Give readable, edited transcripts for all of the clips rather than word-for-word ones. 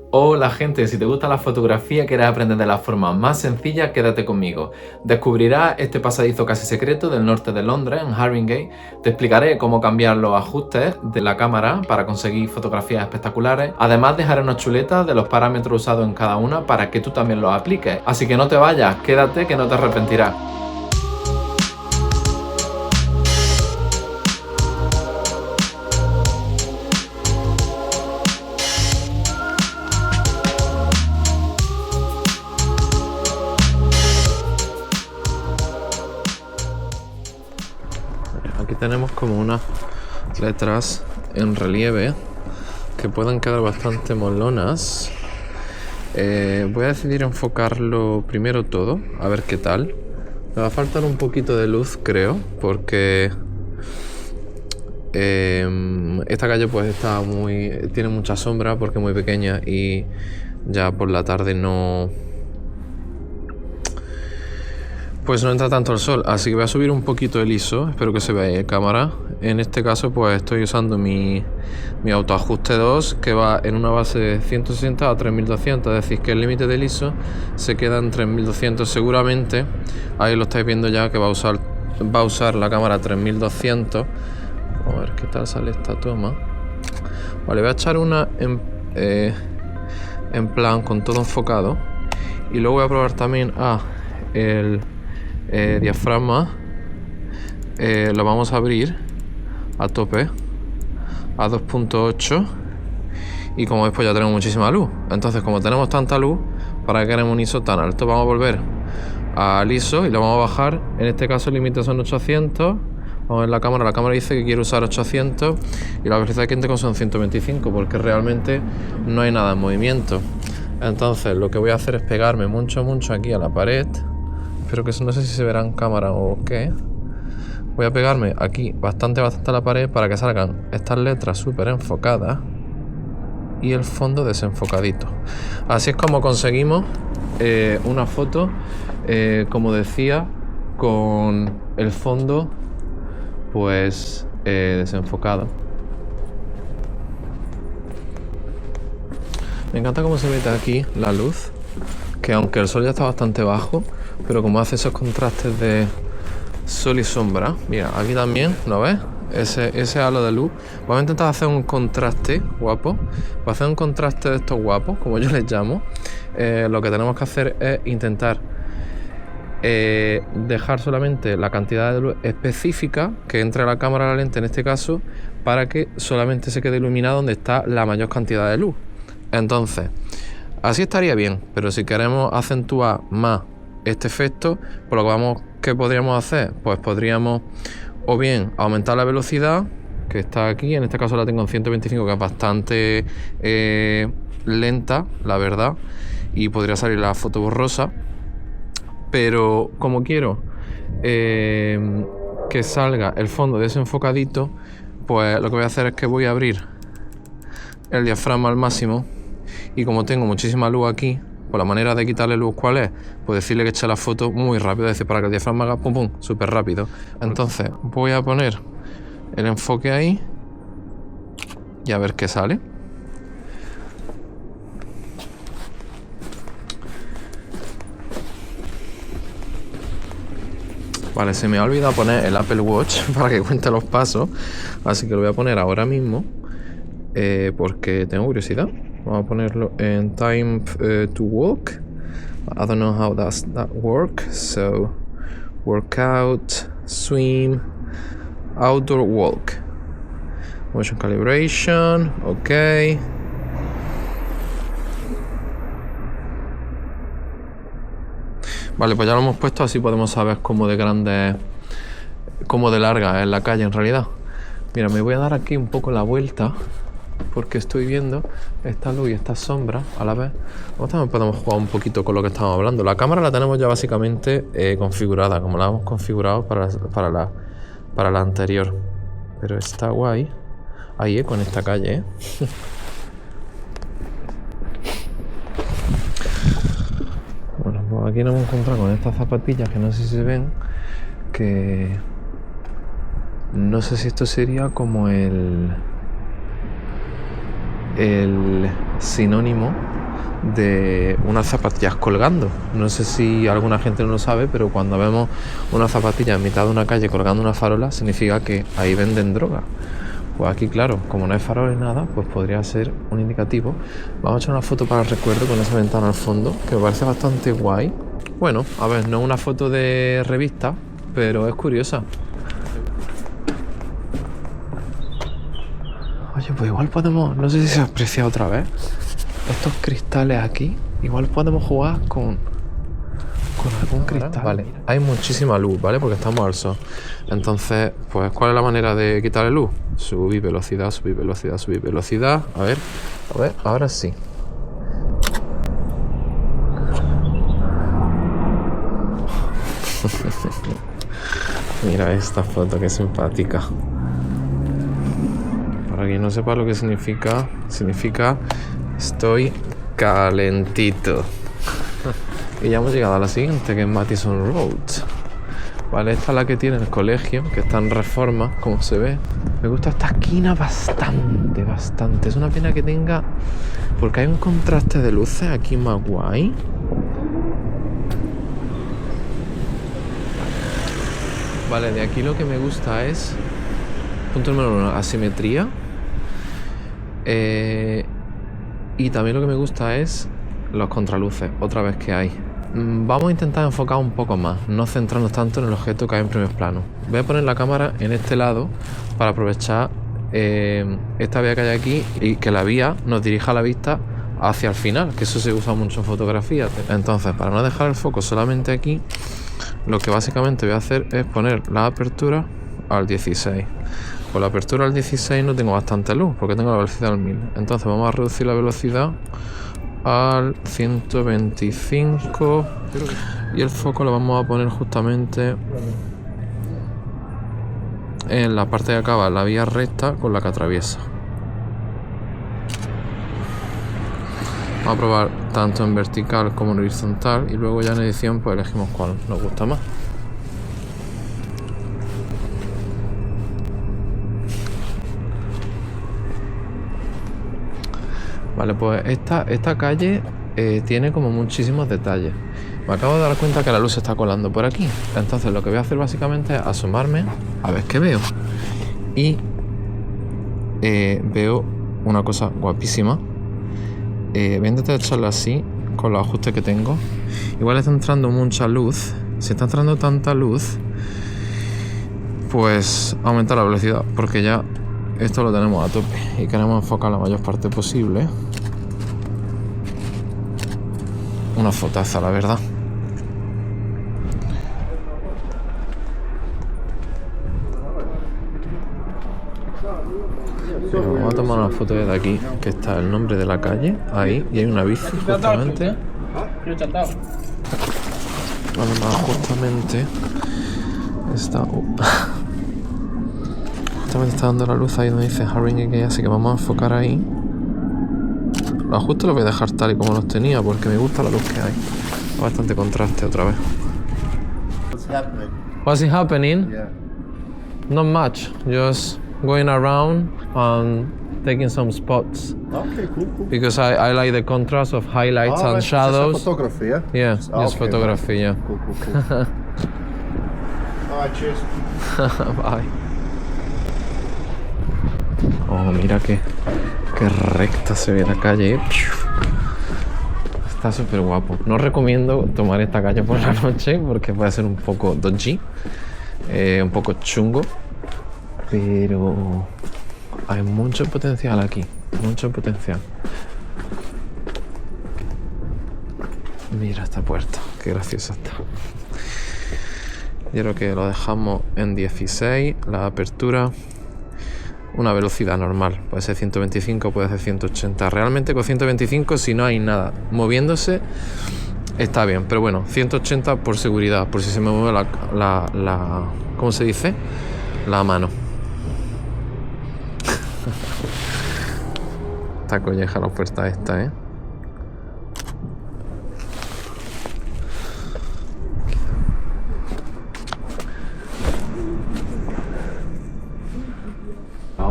Hola gente, si te gusta la fotografía y quieres aprender de la forma más sencilla, quédate conmigo. Descubrirás este pasadizo casi secreto del norte de Londres, en Haringey. Te explicaré cómo cambiar los ajustes de la cámara para conseguir fotografías espectaculares. Además dejaré unas chuletas de los parámetros usados en cada una para que tú también los apliques. Así que no te vayas, quédate que no te arrepentirás. Aquí tenemos como unas letras en relieve que pueden quedar bastante molonas. Voy a decidir enfocarlo primero todo, a ver qué tal. Me va a faltar un poquito de luz, creo, porque esta calle pues tiene mucha sombra porque es muy pequeña y ya por la tarde no entra tanto el sol, así que voy a subir un poquito el ISO, espero que se vea ahí en cámara. En este caso pues estoy usando mi autoajuste 2 que va en una base de 160 a 3200, es decir que el límite del ISO se queda en 3200 seguramente. Ahí lo estáis viendo ya que va a usar la cámara 3200. A ver qué tal sale esta toma. Vale, voy a echar una en plan con todo enfocado y luego voy a probar también el diafragma. Lo vamos a abrir a tope a 2.8 y como veis pues ya tenemos muchísima luz. Entonces, como tenemos tanta luz, ¿para qué queremos un ISO tan alto? Vamos a volver al ISO y lo vamos a bajar. En este caso el límite son 800. Vamos a ver la cámara dice que quiere usar 800 y la velocidad que tengo son 125 porque realmente no hay nada en movimiento. Entonces lo que voy a hacer es pegarme mucho aquí a la pared. Espero que no sé si se verá en cámara o qué. Voy a pegarme aquí bastante a la pared para que salgan estas letras súper enfocadas y el fondo desenfocadito. Así es como conseguimos una foto, como decía, con el fondo pues desenfocado. Me encanta cómo se mete aquí la luz, que aunque el sol ya está bastante bajo, pero como hace esos contrastes de sol y sombra. Mira, aquí también, ¿lo ves? Ese halo de luz. Vamos a intentar hacer un contraste guapo. Para hacer un contraste de estos guapos, como yo les llamo, lo que tenemos que hacer es intentar dejar solamente la cantidad de luz específica que entre a la cámara a la lente en este caso, para que solamente se quede iluminado donde está la mayor cantidad de luz. Entonces, así estaría bien, pero si queremos acentuar más este efecto, pues ¿qué podríamos hacer? Pues podríamos o bien aumentar la velocidad, que está aquí, en este caso la tengo en 125, que es bastante lenta, la verdad, y podría salir la foto borrosa, pero como quiero que salga el fondo desenfocadito, pues lo que voy a hacer es que voy a abrir el diafragma al máximo y como tengo muchísima luz aquí, pues la manera de quitarle luz, ¿cuál es? Pues decirle que eche la foto muy rápido, es decir, para que el diafragma haga pum pum, súper rápido. Entonces voy a poner el enfoque ahí y a ver qué sale. Vale, se me ha olvidado poner el Apple Watch para que cuente los pasos, así que lo voy a poner ahora mismo porque tengo curiosidad. Vamos a ponerlo en time to walk. I don't know how does that work. So, workout, swim, outdoor walk. Motion calibration, ok. Vale, pues ya lo hemos puesto, así podemos saber cómo de larga es la calle en realidad. Mira, me voy a dar aquí un poco la vuelta porque estoy viendo esta luz y esta sombra a la vez. También podemos jugar un poquito con lo que estamos hablando. La cámara la tenemos ya básicamente configurada, como la hemos configurado para la anterior. Pero está guay. Ahí, con esta calle, Bueno, pues aquí nos hemos encontrado con estas zapatillas que no sé si se ven, que no sé si esto sería como el sinónimo de unas zapatillas colgando. No sé si alguna gente no lo sabe, pero cuando vemos una zapatilla en mitad de una calle colgando una farola, significa que ahí venden droga. Pues aquí, claro, como no hay farola ni nada, pues podría ser un indicativo. Vamos a echar una foto para el recuerdo con esa ventana al fondo, que me parece bastante guay. Bueno, a ver, no es una foto de revista, pero es curiosa. Oye, pues igual podemos, no sé si se aprecia otra vez, estos cristales aquí, igual podemos jugar con algún cristal. Vale, hay muchísima luz, ¿vale? Porque estamos al sol. Entonces, pues, ¿cuál es la manera de quitarle luz? Subir velocidad, subir velocidad, subir velocidad. A ver, ahora sí. Mira esta foto, qué simpática. Para quien no sepa lo que significa estoy calentito. Y ya hemos llegado a la siguiente, que es Madison Road. Vale, esta es la que tiene el colegio, que está en reforma, como se ve. Me gusta esta esquina bastante. Es una pena que tenga... porque hay un contraste de luces aquí más guay. Vale, de aquí lo que me gusta es... punto número 1, asimetría. Y también lo que me gusta es los contraluces, otra vez que hay. Vamos a intentar enfocar un poco más, no centrarnos tanto en el objeto que hay en primer plano. Voy a poner la cámara en este lado para aprovechar esta vía que hay aquí y que la vía nos dirija la vista hacia el final, que eso se usa mucho en fotografía. Entonces, para no dejar el foco solamente aquí, lo que básicamente voy a hacer es poner la apertura al 16. Con la apertura al 16 no tengo bastante luz porque tengo la velocidad al 1000. Entonces vamos a reducir la velocidad al 125 y el foco lo vamos a poner justamente en la parte que acaba la vía recta con la que atraviesa. Vamos a probar tanto en vertical como en horizontal y luego ya en edición pues elegimos cuál nos gusta más. Vale, pues esta calle tiene como muchísimos detalles. Me acabo de dar cuenta que la luz se está colando por aquí. Entonces lo que voy a hacer básicamente es asomarme a ver qué veo. Y veo una cosa guapísima. Voy a intentar echarla así, con los ajustes que tengo. Igual está entrando mucha luz. Si está entrando tanta luz, pues aumenta la velocidad, porque ya esto lo tenemos a tope y queremos enfocar la mayor parte posible. Una fotaza, la verdad. Pero vamos a tomar una foto desde aquí, que está el nombre de la calle, ahí, y hay una bici justamente. Además, justamente está... justamente está dando la luz ahí donde dice Harring Gay, así que vamos a enfocar ahí. Los ajustes los voy a dejar tal y como los tenía porque me gusta la luz que hay. Bastante contraste otra vez. What's happening? Yeah. Not much. Just going around and taking some spots. Okay, cool. Because I like the contrast of highlights and Right, shadows. Just photography, yeah? Yeah, just Okay, photography, right. yeah. Cool. Alright, cheers. Bye. Oh, mira qué recta se ve la calle. Está súper guapo. No recomiendo tomar esta calle por la noche porque puede ser un poco dodgy, un poco chungo, pero hay mucho potencial aquí, mucho potencial. Mira esta puerta, qué graciosa está. Yo creo que lo dejamos en 16, la apertura. Una velocidad normal, puede ser 125, puede ser 180. Realmente con 125, si no hay nada moviéndose, está bien. Pero bueno, 180 por seguridad, por si se me mueve la ¿cómo se dice? La mano. Está colleja la puerta esta, ¿eh?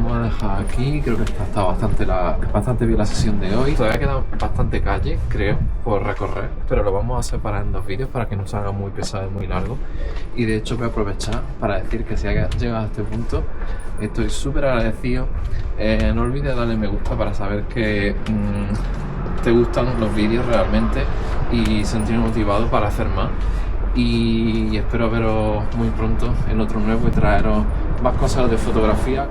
vamos a dejar aquí. Creo que está bastante bien la sesión de hoy. Todavía queda bastante calle, creo, por recorrer, pero lo vamos a separar en 2 vídeos para que no se haga muy pesado y muy largo. Y de hecho voy a aprovechar para decir que si has llegado a este punto, estoy súper agradecido. No olvides darle me gusta para saber que te gustan los vídeos realmente y sentirme motivado para hacer más. Y espero veros muy pronto en otro nuevo y traeros más cosas de fotografía.